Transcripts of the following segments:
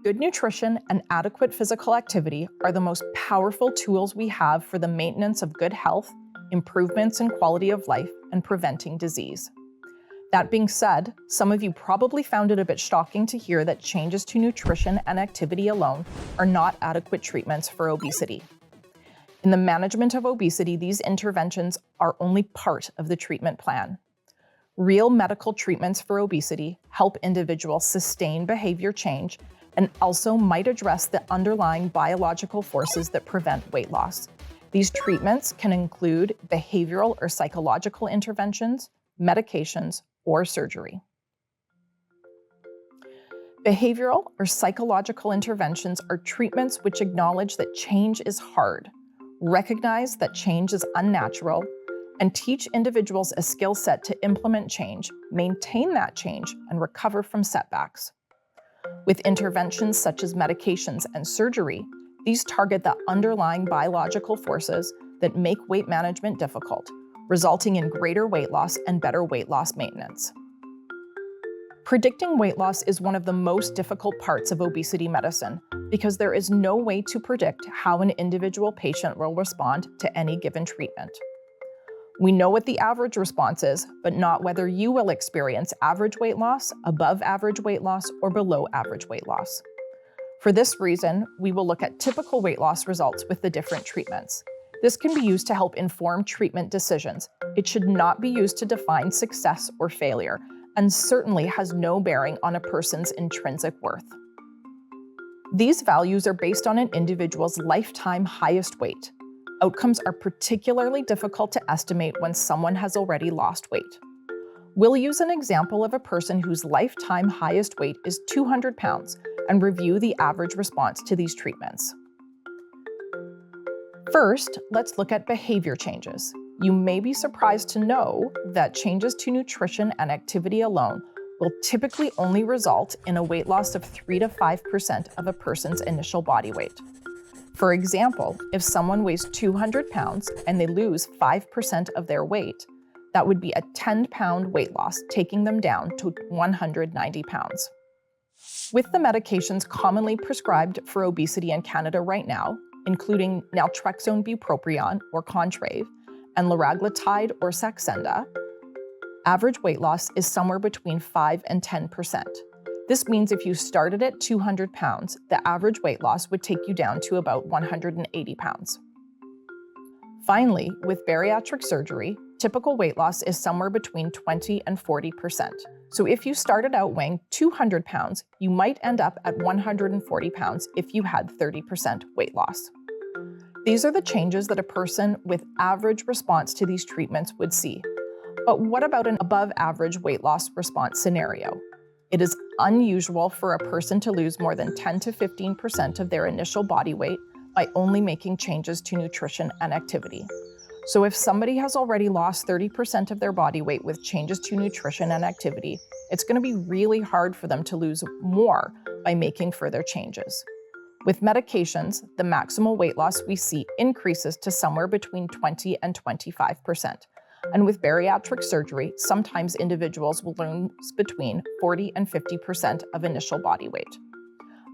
Good nutrition and adequate physical activity are the most powerful tools we have for the maintenance of good health, improvements in quality of life, and preventing disease. That being said, some of you probably found it a bit shocking to hear that changes to nutrition and activity alone are not adequate treatments for obesity. In the management of obesity, these interventions are only part of the treatment plan. Real medical treatments for obesity help individuals sustain behavior change and also might address the underlying biological forces that prevent weight loss. These treatments can include behavioral or psychological interventions, medications, or surgery. Behavioral or psychological interventions are treatments which acknowledge that change is hard, recognize that change is unnatural, and teach individuals a skill set to implement change, maintain that change, and recover from setbacks. With interventions such as medications and surgery, these target the underlying biological forces that make weight management difficult, resulting in greater weight loss and better weight loss maintenance. Predicting weight loss is one of the most difficult parts of obesity medicine because there is no way to predict how an individual patient will respond to any given treatment. We know what the average response is, but not whether you will experience average weight loss, above average weight loss, or below average weight loss. For this reason, we will look at typical weight loss results with the different treatments. This can be used to help inform treatment decisions. It should not be used to define success or failure, and certainly has no bearing on a person's intrinsic worth. These values are based on an individual's lifetime highest weight. Outcomes are particularly difficult to estimate when someone has already lost weight. We'll use an example of a person whose lifetime highest weight is 200 pounds and review the average response to these treatments. First, let's look at behavior changes. You may be surprised to know that changes to nutrition and activity alone will typically only result in a weight loss of 3 to 5% of a person's initial body weight. For example, if someone weighs 200 pounds and they lose 5% of their weight, that would be a 10-pound weight loss, taking them down to 190 pounds. With the medications commonly prescribed for obesity in Canada right now, including naltrexone bupropion or Contrave, and liraglutide or Saxenda, average weight loss is somewhere between 5 and 10%. This means if you started at 200 pounds, the average weight loss would take you down to about 180 pounds. Finally, with bariatric surgery, typical weight loss is somewhere between 20 and 40%. So if you started out weighing 200 pounds, you might end up at 140 pounds if you had 30% weight loss. These are the changes that a person with average response to these treatments would see. But what about an above average weight loss response scenario? It is unusual for a person to lose more than 10 to 15% of their initial body weight by only making changes to nutrition and activity. So if somebody has already lost 30% of their body weight with changes to nutrition and activity, it's going to be really hard for them to lose more by making further changes. With medications, the maximal weight loss we see increases to somewhere between 20 and 25%. And with bariatric surgery, sometimes individuals will lose between 40 and 50% of initial body weight.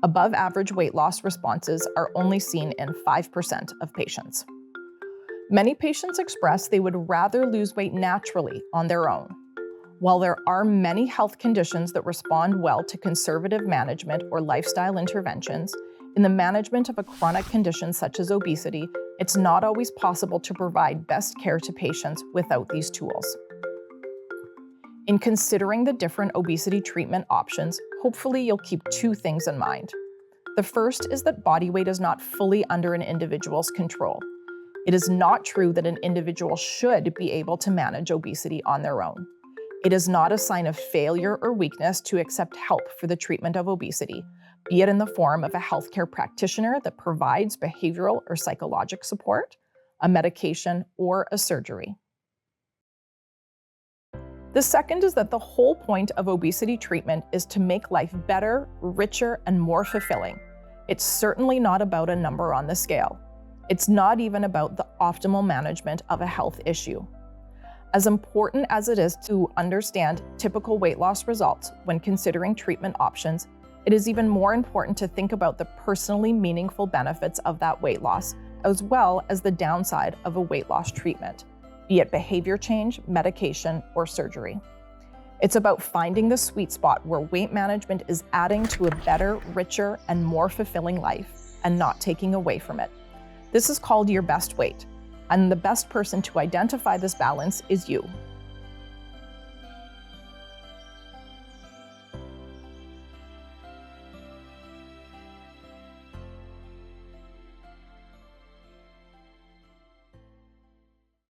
Above average weight loss responses are only seen in 5% of patients. Many patients express they would rather lose weight naturally on their own. While there are many health conditions that respond well to conservative management or lifestyle interventions, in the management of a chronic condition such as obesity, it's not always possible to provide best care to patients without these tools. In considering the different obesity treatment options, hopefully you'll keep two things in mind. The first is that body weight is not fully under an individual's control. It is not true that an individual should be able to manage obesity on their own. It is not a sign of failure or weakness to accept help for the treatment of obesity, be it in the form of a healthcare practitioner that provides behavioral or psychological support, a medication, or a surgery. The second is that the whole point of obesity treatment is to make life better, richer, and more fulfilling. It's certainly not about a number on the scale. It's not even about the optimal management of a health issue. As important as it is to understand typical weight loss results when considering treatment options, It is even more important to think about the personally meaningful benefits of that weight loss, as well as the downside of a weight loss treatment, be it behavior change, medication, or surgery. It's about finding the sweet spot where weight management is adding to a better, richer, and more fulfilling life, and not taking away from it. This is called your best weight, and the best person to identify this balance is you.